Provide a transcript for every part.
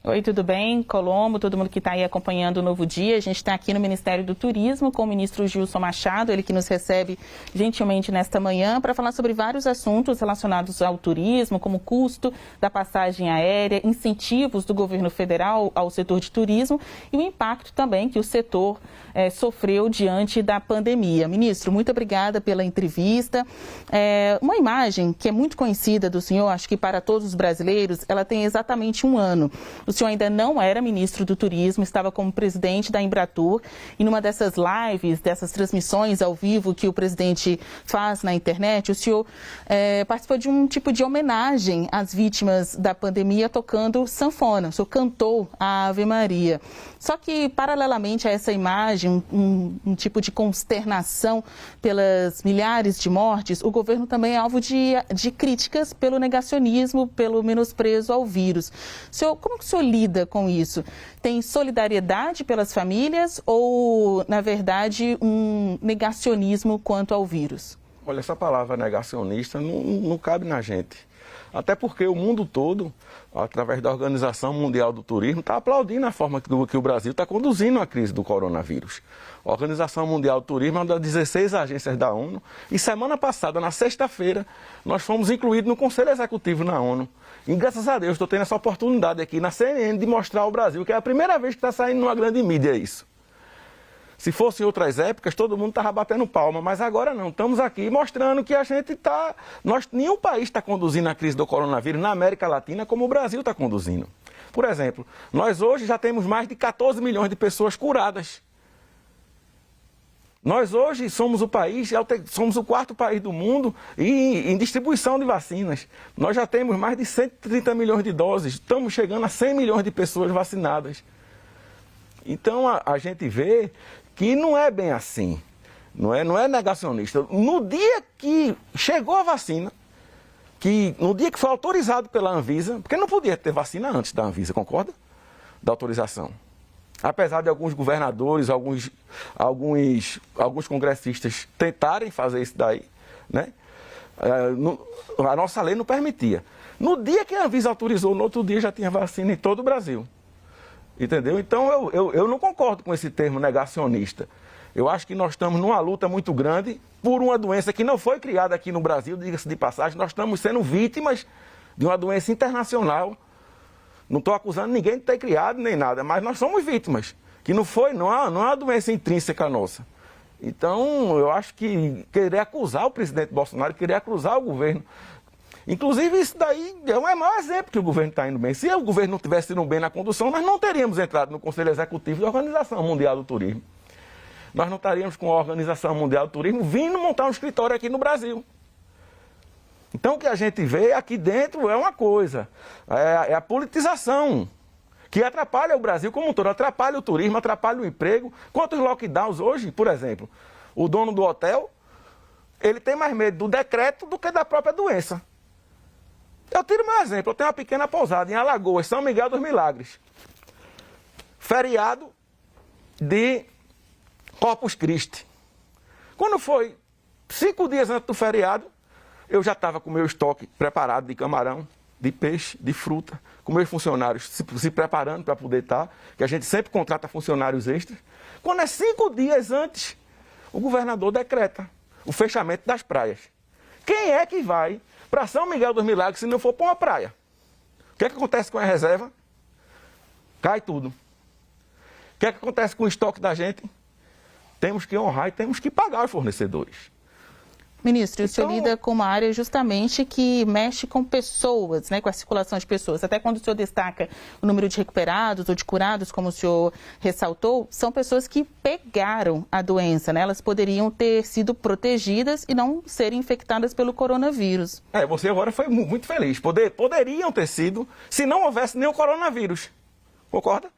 Oi, tudo bem? Colombo, todo mundo que está aí acompanhando o Novo Dia. A gente está aqui no Ministério do Turismo com o ministro Gilson Machado, ele que nos recebe gentilmente nesta manhã para falar sobre vários assuntos relacionados ao turismo, como o custo da passagem aérea, incentivos do governo federal ao setor de turismo e o impacto também que o setor sofreu diante da pandemia. Ministro, muito obrigada pela entrevista. Uma imagem que é muito conhecida do senhor, acho que para todos os brasileiros, ela tem exatamente um ano. O senhor ainda não era ministro do Turismo, estava como presidente da Embratur e numa dessas lives, dessas transmissões ao vivo que o presidente faz na internet, o senhor participou de um tipo de homenagem às vítimas da pandemia tocando sanfona. O senhor cantou a Ave Maria. Só que, paralelamente a essa imagem, um tipo de consternação pelas milhares de mortes, o governo também é alvo de críticas pelo negacionismo, pelo menosprezo ao vírus. Como que o senhor lida com isso? Tem solidariedade pelas famílias ou, na verdade, um negacionismo quanto ao vírus? Olha, essa palavra negacionista não cabe na gente. Até porque o mundo todo, através da Organização Mundial do Turismo, está aplaudindo a forma que o Brasil está conduzindo a crise do coronavírus. A Organização Mundial do Turismo é uma das 16 agências da ONU e semana passada, na sexta-feira, nós fomos incluídos no Conselho Executivo na ONU. E graças a Deus estou tendo essa oportunidade aqui na CNN de mostrar ao Brasil que é a primeira vez que está saindo numa grande mídia isso. Se fosse em outras épocas, todo mundo estava batendo palma, mas agora não. Estamos aqui mostrando que a gente está... Nenhum país está conduzindo a crise do coronavírus na América Latina como o Brasil está conduzindo. Por exemplo, nós hoje já temos mais de 14 milhões de pessoas curadas. Nós hoje somos somos o quarto país do mundo em distribuição de vacinas. Nós já temos mais de 130 milhões de doses, estamos chegando a 100 milhões de pessoas vacinadas. Então a gente vê que não é bem assim, não é negacionista. No dia que chegou a vacina, no dia que foi autorizado pela Anvisa, porque não podia ter vacina antes da Anvisa, concorda? Da autorização. Apesar de alguns governadores, alguns congressistas tentarem fazer isso daí, né? A nossa lei não permitia. No dia que a Anvisa autorizou, no outro dia já tinha vacina em todo o Brasil. Entendeu? Então eu não concordo com esse termo negacionista. Eu acho que nós estamos numa luta muito grande por uma doença que não foi criada aqui no Brasil, diga-se de passagem. Nós estamos sendo vítimas de uma doença internacional. Não estou acusando ninguém de ter criado nem nada, mas nós somos vítimas. Que não é uma doença intrínseca nossa. Então eu acho que querer acusar o presidente Bolsonaro, querer acusar o governo... Inclusive, isso daí é o maior exemplo que o governo está indo bem. Se o governo não tivesse indo bem na condução, nós não teríamos entrado no Conselho Executivo da Organização Mundial do Turismo. Nós não estaríamos com a Organização Mundial do Turismo vindo montar um escritório aqui no Brasil. Então, o que a gente vê aqui dentro é uma coisa, é a politização, que atrapalha o Brasil como um todo, atrapalha o turismo, atrapalha o emprego. Quantos lockdowns hoje, por exemplo, o dono do hotel, ele tem mais medo do decreto do que da própria doença. Eu tiro meu exemplo, eu tenho uma pequena pousada em Alagoas, São Miguel dos Milagres. Feriado de Corpus Christi. Quando foi 5 dias antes do feriado, eu já estava com o meu estoque preparado de camarão, de peixe, de fruta, com meus funcionários se preparando para poder estar, que a gente sempre contrata funcionários extras. Quando é 5 dias antes, o governador decreta o fechamento das praias. Quem é que vai para São Miguel dos Milagres se não for para uma praia? O que é que acontece com a reserva? Cai tudo. O que é que acontece com o estoque da gente? Temos que honrar e temos que pagar os fornecedores. Ministro, o senhor lida com uma área justamente que mexe com pessoas, né, com a circulação de pessoas. Até quando o senhor destaca o número de recuperados ou de curados, como o senhor ressaltou, são pessoas que pegaram a doença, né? Elas poderiam ter sido protegidas e não serem infectadas pelo coronavírus. Você agora foi muito feliz. Poderiam ter sido se não houvesse nenhum coronavírus. Concorda?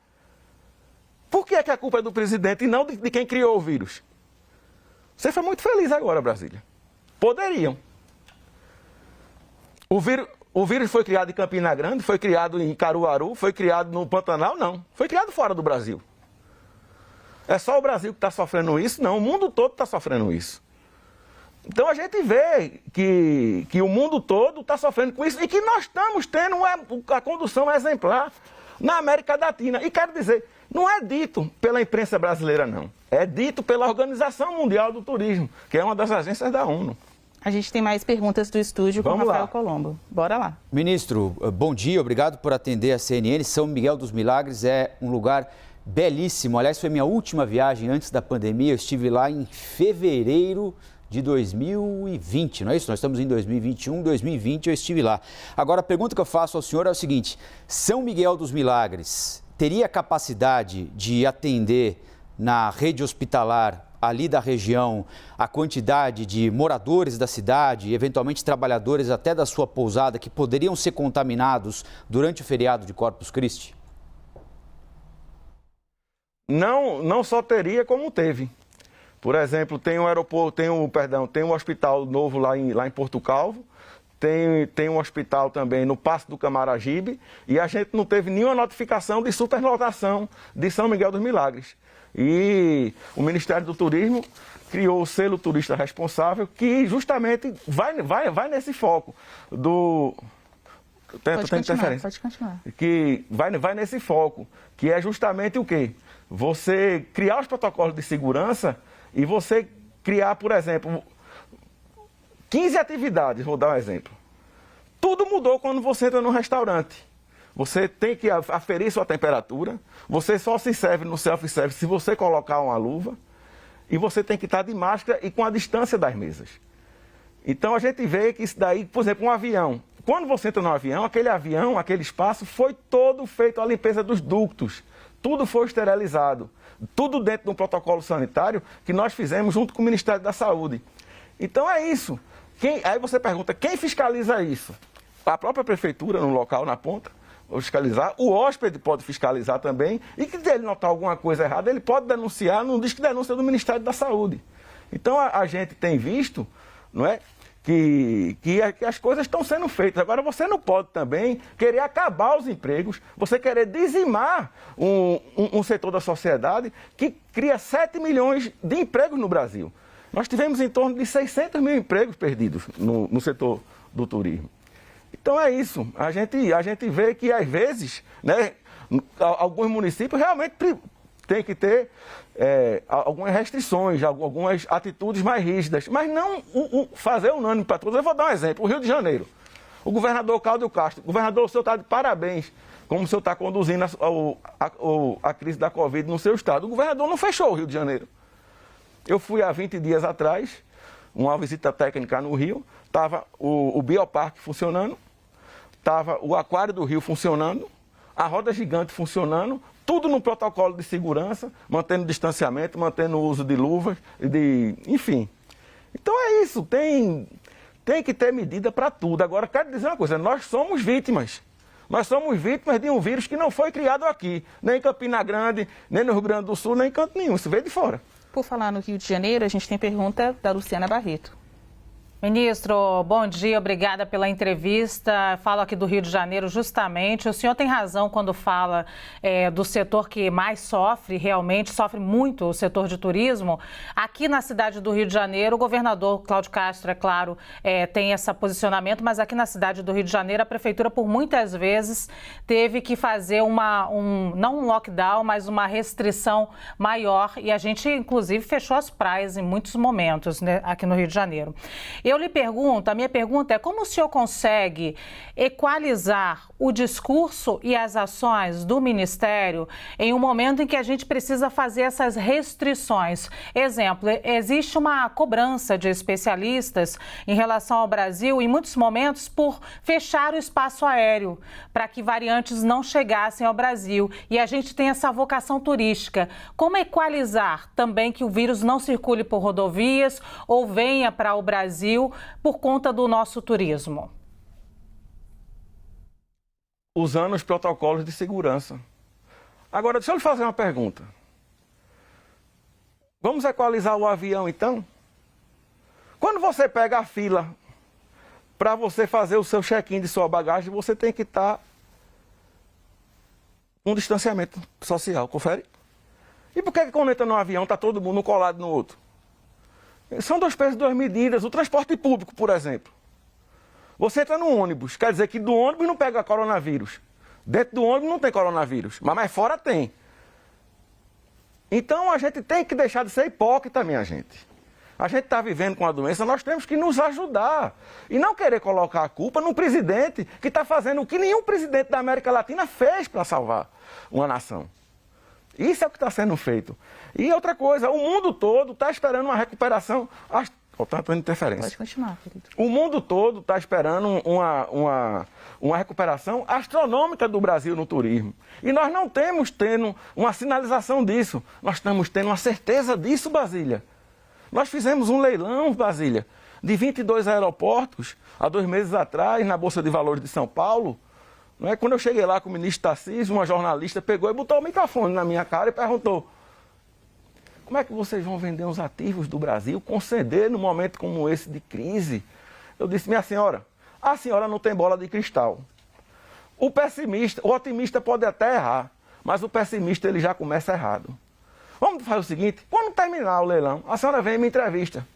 Por que é que a culpa é do presidente e não de quem criou o vírus? Você foi muito feliz agora, Brasília. Poderiam. O vírus foi criado em Campina Grande, foi criado em Caruaru, foi criado no Pantanal? Não. Foi criado fora do Brasil. É só o Brasil que está sofrendo isso? Não, o mundo todo está sofrendo isso. Então a gente vê que o mundo todo está sofrendo com isso e que nós estamos tendo a condução exemplar. na América Latina. E quero dizer, não é dito pela imprensa brasileira, não. É dito pela Organização Mundial do Turismo, que é uma das agências da ONU. A gente tem mais perguntas do estúdio com Rafael Colombo. Bora lá. Ministro, bom dia, obrigado por atender a CNN. São Miguel dos Milagres é um lugar belíssimo. Aliás, foi minha última viagem antes da pandemia. Eu estive lá em fevereiro de 2020, não é isso? Nós estamos em 2021, 2020 eu estive lá. Agora, a pergunta que eu faço ao senhor é o seguinte: São Miguel dos Milagres teria capacidade de atender na rede hospitalar ali da região a quantidade de moradores da cidade, eventualmente trabalhadores até da sua pousada que poderiam ser contaminados durante o feriado de Corpus Christi? Não só teria, como teve. Por exemplo, tem um aeroporto, tem um hospital novo lá em Porto Calvo, tem um hospital também no Paço do Camaragibe, e a gente não teve nenhuma notificação de superlotação de São Miguel dos Milagres. E o Ministério do Turismo criou o selo turista responsável, que justamente vai nesse foco do... Pode continuar. Que vai nesse foco, que é justamente o quê? Você criar os protocolos de segurança e você criar, por exemplo, 15 atividades, vou dar um exemplo. Tudo mudou quando você entra num restaurante. Você tem que aferir sua temperatura, você só se serve no self-service se você colocar uma luva, e você tem que estar de máscara e com a distância das mesas. Então a gente vê que isso daí, por exemplo, um avião. Quando você entra no avião, aquele espaço foi todo feito a limpeza dos ductos. Tudo foi esterilizado. Tudo dentro de um protocolo sanitário que nós fizemos junto com o Ministério da Saúde. Então é isso. Aí você pergunta, quem fiscaliza isso? A própria prefeitura, no local, na ponta, vai fiscalizar. O hóspede pode fiscalizar também. E que se ele notar alguma coisa errada, ele pode denunciar no disque de denúncia do Ministério da Saúde. Então a gente tem visto, não é, que as coisas estão sendo feitas. Agora, você não pode também querer acabar os empregos, você querer dizimar um setor da sociedade que cria 7 milhões de empregos no Brasil. Nós tivemos em torno de 600 mil empregos perdidos no setor do turismo. Então é isso, a gente vê que às vezes, né, alguns municípios realmente têm que ter algumas restrições, algumas atitudes mais rígidas, mas não fazer unânime para todos. Eu vou dar um exemplo, o Rio de Janeiro, o governador Cláudio Castro, governador, o senhor está de parabéns, como o senhor está conduzindo a crise da Covid no seu estado. O governador não fechou o Rio de Janeiro. Eu fui há 20 dias atrás, uma visita técnica no Rio, estava o Bioparque funcionando, estava o Aquário do Rio funcionando, a roda gigante funcionando, tudo no protocolo de segurança, mantendo distanciamento, mantendo o uso de luvas, enfim. Então é isso, tem que ter medida para tudo. Agora, quero dizer uma coisa, nós somos vítimas. Nós somos vítimas de um vírus que não foi criado aqui, nem em Campina Grande, nem no Rio Grande do Sul, nem em canto nenhum, isso veio de fora. Por falar no Rio de Janeiro, a gente tem pergunta da Luciana Barreto. Ministro, bom dia, obrigada pela entrevista. Falo aqui do Rio de Janeiro justamente. O senhor tem razão quando fala do setor que mais sofre, realmente sofre muito o setor de turismo. Aqui na cidade do Rio de Janeiro, o governador Cláudio Castro, é claro, tem esse posicionamento, mas aqui na cidade do Rio de Janeiro, a prefeitura por muitas vezes teve que fazer não um lockdown, mas uma restrição maior, e a gente inclusive fechou as praias em muitos momentos, né, aqui no Rio de Janeiro. A minha pergunta é como o senhor consegue equalizar o discurso e as ações do Ministério em um momento em que a gente precisa fazer essas restrições? Exemplo, existe uma cobrança de especialistas em relação ao Brasil, em muitos momentos, por fechar o espaço aéreo, para que variantes não chegassem ao Brasil. E a gente tem essa vocação turística. Como equalizar também que o vírus não circule por rodovias ou venha para o Brasil por conta do nosso turismo? Usando os protocolos de segurança. Agora, deixa eu lhe fazer uma pergunta. Vamos equalizar o avião, então? Quando você pega a fila para você fazer o seu check-in de sua bagagem, você tem que estar com distanciamento social, confere? E por que quando entra no avião está todo mundo colado no outro? São 2 pesos, 2 medidas. O transporte público, por exemplo. Você entra no ônibus, quer dizer que do ônibus não pega coronavírus. Dentro do ônibus não tem coronavírus, mas fora tem. Então a gente tem que deixar de ser hipócrita, minha gente. A gente está vivendo com a doença, nós temos que nos ajudar. E não querer colocar a culpa num presidente que está fazendo o que nenhum presidente da América Latina fez para salvar uma nação. Isso é o que está sendo feito. E outra coisa, o mundo todo está esperando uma recuperação. Está tendo interferência. Pode continuar, querido. O mundo todo está esperando uma recuperação astronômica do Brasil no turismo. E nós não temos tendo uma sinalização disso. Nós estamos tendo uma certeza disso, Brasília. Nós fizemos um leilão, Brasília, de 22 aeroportos, há 2 meses atrás, na Bolsa de Valores de São Paulo. Não é? Quando eu cheguei lá com o ministro Tarcísio, uma jornalista pegou e botou o microfone na minha cara e perguntou: como é que vocês vão vender os ativos do Brasil, conceder num momento como esse de crise? Eu disse: minha senhora, a senhora não tem bola de cristal. O otimista pode até errar, mas o pessimista ele já começa errado. Vamos fazer o seguinte, quando terminar o leilão, a senhora vem e me entrevista.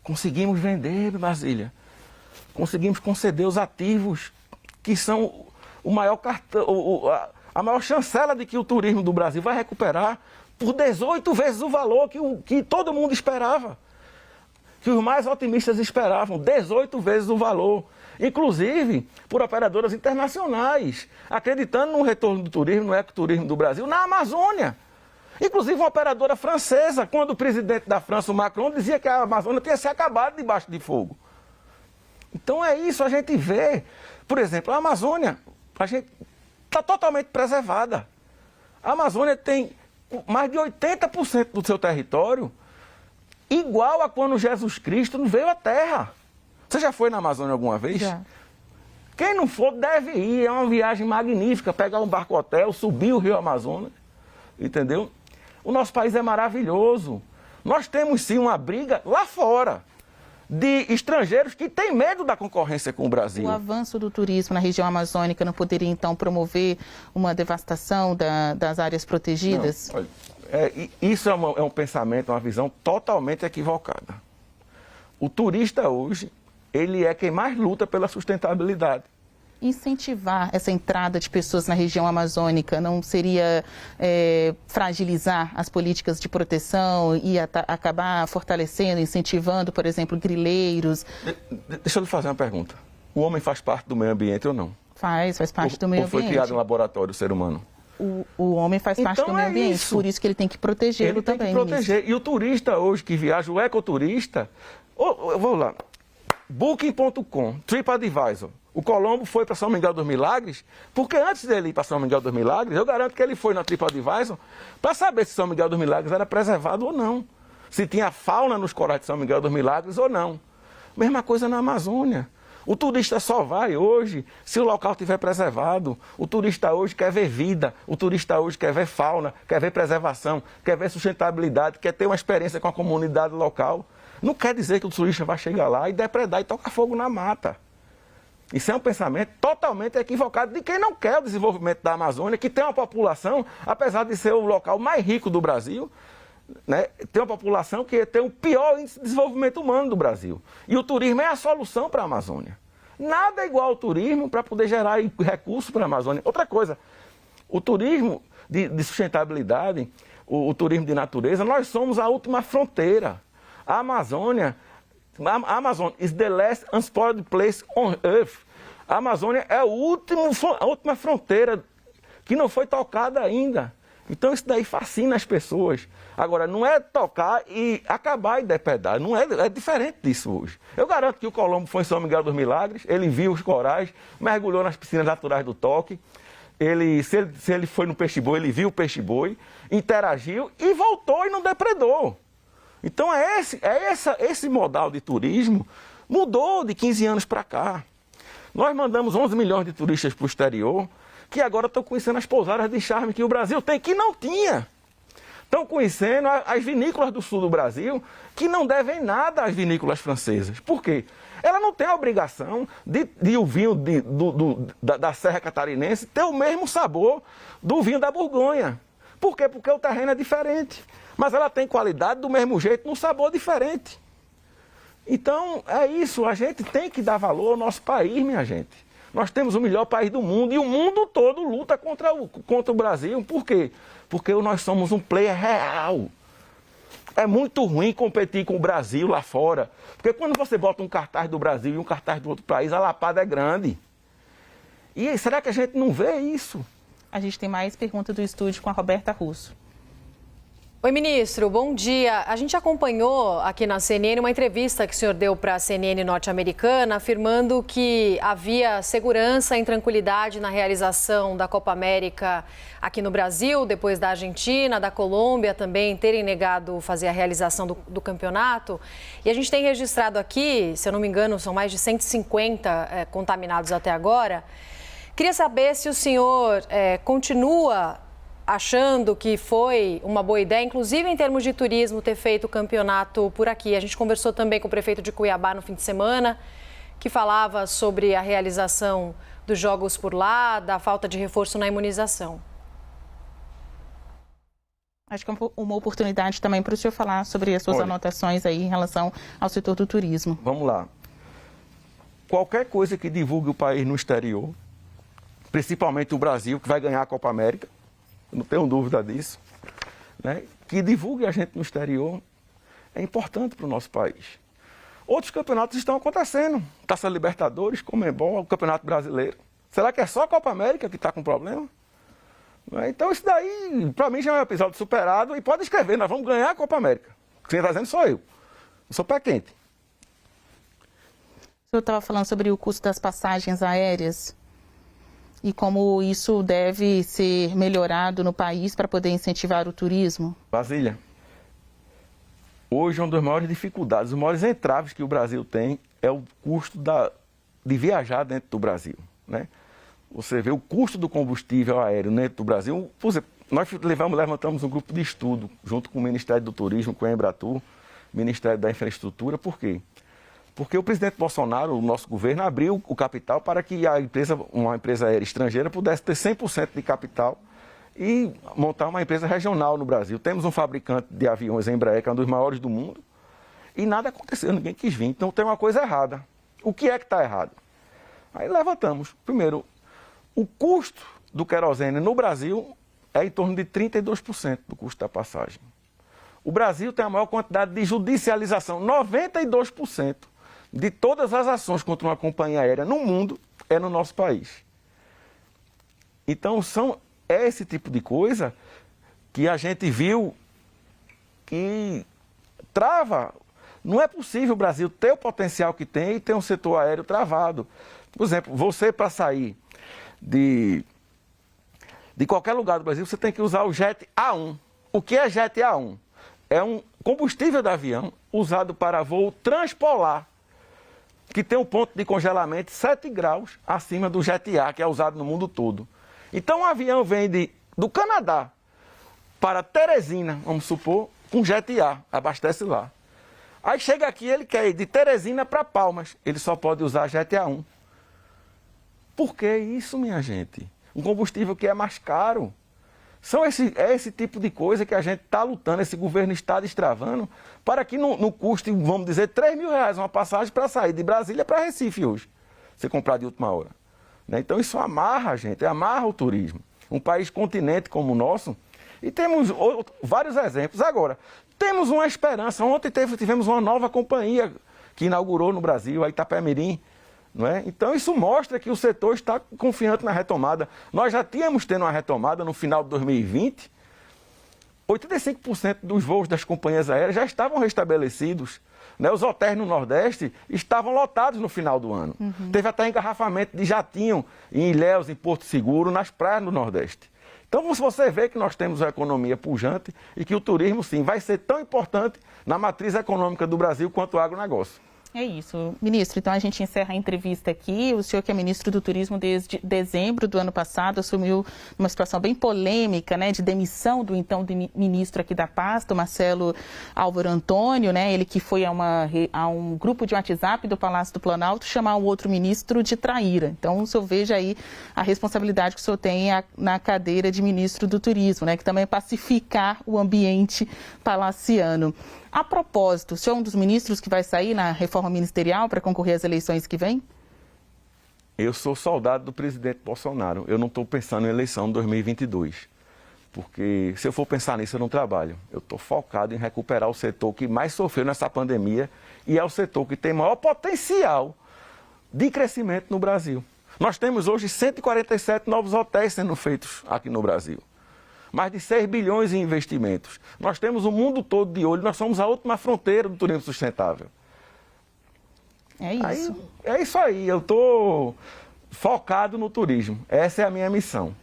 Conseguimos vender, Brasília. Conseguimos conceder os ativos que são o maior cartão, a maior chancela de que o turismo do Brasil vai recuperar por 18 vezes o valor que todo mundo esperava. Que os mais otimistas esperavam, 18 vezes o valor. Inclusive por operadoras internacionais, acreditando no retorno do turismo, no ecoturismo do Brasil, na Amazônia. Inclusive uma operadora francesa, quando o presidente da França, o Macron, dizia que a Amazônia tinha se acabado debaixo de fogo. Então é isso, a gente vê. Por exemplo, a Amazônia, a gente está totalmente preservada. A Amazônia tem mais de 80% do seu território igual a quando Jesus Cristo veio à Terra. Você já foi na Amazônia alguma vez? Já. Quem não for deve ir, é uma viagem magnífica, pegar um barco-hotel, subir o rio Amazonas, entendeu? O nosso país é maravilhoso. Nós temos sim uma briga lá fora de estrangeiros que têm medo da concorrência com o Brasil. O avanço do turismo na região amazônica não poderia, então, promover uma devastação das áreas protegidas? Não, olha, isso é um pensamento, uma visão totalmente equivocada. O turista hoje, ele é quem mais luta pela sustentabilidade. Incentivar essa entrada de pessoas na região amazônica não seria fragilizar as políticas de proteção e acabar fortalecendo, incentivando, por exemplo, grileiros? Deixa eu lhe fazer uma pergunta. O homem faz parte do meio ambiente ou não? Faz parte do meio ambiente. Ou foi criado em laboratório o ser humano? O homem faz parte do meio ambiente, isso. Por isso que ele tem que protegê-lo também. Ele tem que proteger. Ministro. E o turista hoje que viaja, o ecoturista, eu vou lá, Booking.com, TripAdvisor. O Colombo foi para São Miguel dos Milagres, porque antes dele ir para São Miguel dos Milagres, eu garanto que ele foi na TripAdvisor para saber se São Miguel dos Milagres era preservado ou não. Se tinha fauna nos corais de São Miguel dos Milagres ou não. Mesma coisa na Amazônia. O turista só vai hoje se o local estiver preservado. O turista hoje quer ver vida, o turista hoje quer ver fauna, quer ver preservação, quer ver sustentabilidade, quer ter uma experiência com a comunidade local. Não quer dizer que o turista vai chegar lá e depredar e tocar fogo na mata. Isso é um pensamento totalmente equivocado de quem não quer o desenvolvimento da Amazônia, que tem uma população, apesar de ser o local mais rico do Brasil, né, tem uma população que tem o pior índice de desenvolvimento humano do Brasil. E o turismo é a solução para a Amazônia. Nada é igual ao turismo para poder gerar recursos para a Amazônia. Outra coisa, o turismo de sustentabilidade, o turismo de natureza, nós somos a última fronteira. A Amazônia is the last unspoiled place on earth. A Amazônia é a última fronteira que não foi tocada ainda. Então isso daí fascina as pessoas. Agora, não é tocar e acabar e depredar. Não é diferente disso hoje. Eu garanto que o Colombo foi em São Miguel dos Milagres, ele viu os corais, mergulhou nas piscinas naturais do Toque. Se ele foi no peixe-boi, ele viu o peixe-boi, interagiu e voltou e não depredou. Então esse modal de turismo mudou de 15 anos para cá. Nós mandamos 11 milhões de turistas para o exterior, que agora estão conhecendo as pousadas de charme que o Brasil tem, que não tinha. Estão conhecendo as vinícolas do sul do Brasil, que não devem nada às vinícolas francesas. Por quê? Ela não tem a obrigação de o vinho da Serra Catarinense ter o mesmo sabor do vinho da Borgonha. Por quê? Porque o terreno é diferente. Mas ela tem qualidade do mesmo jeito, num sabor diferente. Então, é isso. A gente tem que dar valor ao nosso país, minha gente. Nós temos o melhor país do mundo e o mundo todo luta contra o Brasil. Por quê? Porque nós somos um player real. É muito ruim competir com o Brasil lá fora. Porque quando você bota um cartaz do Brasil e um cartaz do outro país, a lapada é grande. E será que a gente não vê isso? A gente tem mais perguntas do estúdio com a Roberta Russo. Oi, ministro, bom dia. A gente acompanhou aqui na CNN uma entrevista que o senhor deu para a CNN norte-americana, afirmando que havia segurança e tranquilidade na realização da Copa América aqui no Brasil, depois da Argentina, da Colômbia também terem negado fazer a realização do campeonato. E a gente tem registrado aqui, se eu não me engano, são mais de 150 contaminados até agora. Queria saber se o senhor continua achando que foi uma boa ideia, inclusive em termos de turismo, ter feito o campeonato por aqui. A gente conversou também com o prefeito de Cuiabá no fim de semana, que falava sobre a realização dos jogos por lá, da falta de reforço na imunização. Acho que é uma oportunidade também para o senhor falar sobre as suas anotações aí em relação ao setor do turismo. Vamos lá. Qualquer coisa que divulgue o país no exterior, principalmente o Brasil, que vai ganhar a Copa América, não tenho dúvida disso, né? Que divulgue a gente no exterior é importante para o nosso país. Outros campeonatos estão acontecendo, Taça Libertadores, Conmebol, o Campeonato Brasileiro. Será que é só a Copa América que está com problema? Então isso daí, para mim, já é um episódio superado e pode escrever, nós vamos ganhar a Copa América. Quem está dizendo sou eu, sou pé quente. O senhor estava falando sobre o custo das passagens aéreas e como isso deve ser melhorado no país para poder incentivar o turismo? Basília, hoje uma das maiores dificuldades, os maiores entraves que o Brasil tem é o custo de viajar dentro do Brasil, né? Você vê o custo do combustível aéreo dentro do Brasil. Por exemplo, nós levantamos um grupo de estudo junto com o Ministério do Turismo, com a Embratur, Ministério da Infraestrutura. Por quê? Porque o presidente Bolsonaro, o nosso governo, abriu o capital para que uma empresa aérea estrangeira pudesse ter 100% de capital e montar uma empresa regional no Brasil. Temos um fabricante de aviões, a Embraer, que é um dos maiores do mundo, e nada aconteceu, ninguém quis vir. Então tem uma coisa errada. O que é que está errado? Aí levantamos. Primeiro, o custo do querosene no Brasil é em torno de 32% do custo da passagem. O Brasil tem a maior quantidade de judicialização, 92%. De todas as ações contra uma companhia aérea no mundo é no nosso país. Então, é esse tipo de coisa que a gente viu que trava. Não é possível o Brasil ter o potencial que tem e ter um setor aéreo travado. Por exemplo, você para sair de qualquer lugar do Brasil, você tem que usar o Jet A1. O que é Jet A1? É um combustível de avião usado para voo transpolar, que tem um ponto de congelamento 7 graus acima do Jet A, que é usado no mundo todo. Então, um avião vem do Canadá para Teresina, vamos supor, com Jet A, abastece lá. Aí chega aqui, ele quer ir de Teresina para Palmas, ele só pode usar Jet A1. Por que isso, minha gente? Um combustível que é mais caro. É esse tipo de coisa que a gente está lutando, esse governo está destravando, para que não custe, vamos dizer, R$3.000 uma passagem para sair de Brasília para Recife hoje, você comprar de última hora. Né? Então isso amarra a gente, amarra o turismo. Um país continente como o nosso, e temos vários exemplos. Agora, temos uma esperança. Ontem tivemos uma nova companhia que inaugurou no Brasil, a Itapemirim. Não é? Então isso mostra que o setor está confiante na retomada. Nós já tínhamos tendo uma retomada no final de 2020. 85% dos voos das companhias aéreas já estavam restabelecidos. Né? Os hotéis no Nordeste estavam lotados no final do ano. Teve até engarrafamento de jatinho em Ilhéus, em Porto Seguro, nas praias do Nordeste. Então você vê que nós temos uma economia pujante e que o turismo, sim, vai ser tão importante na matriz econômica do Brasil quanto o agronegócio. É isso. Ministro, então a gente encerra a entrevista aqui. O senhor que é ministro do Turismo desde dezembro do ano passado, assumiu uma situação bem polêmica, né, de demissão do então ministro aqui da pasta, Marcelo Álvaro Antônio, né, ele que foi a um grupo de WhatsApp do Palácio do Planalto chamar o outro ministro de traíra. Então o senhor veja aí a responsabilidade que o senhor tem na cadeira de ministro do Turismo, né, que também é pacificar o ambiente palaciano. A propósito, o senhor é um dos ministros que vai sair na reforma ministerial para concorrer às eleições que vem? Eu sou soldado do presidente Bolsonaro. Eu não estou pensando em eleição em 2022. Porque se eu for pensar nisso, eu não trabalho. Eu estou focado em recuperar o setor que mais sofreu nessa pandemia e é o setor que tem maior potencial de crescimento no Brasil. Nós temos hoje 147 novos hotéis sendo feitos aqui no Brasil. Mais de 6 bilhões em investimentos. Nós temos o mundo todo de olho, nós somos a última fronteira do turismo sustentável. É isso. É isso aí, eu estou focado no turismo. Essa é a minha missão.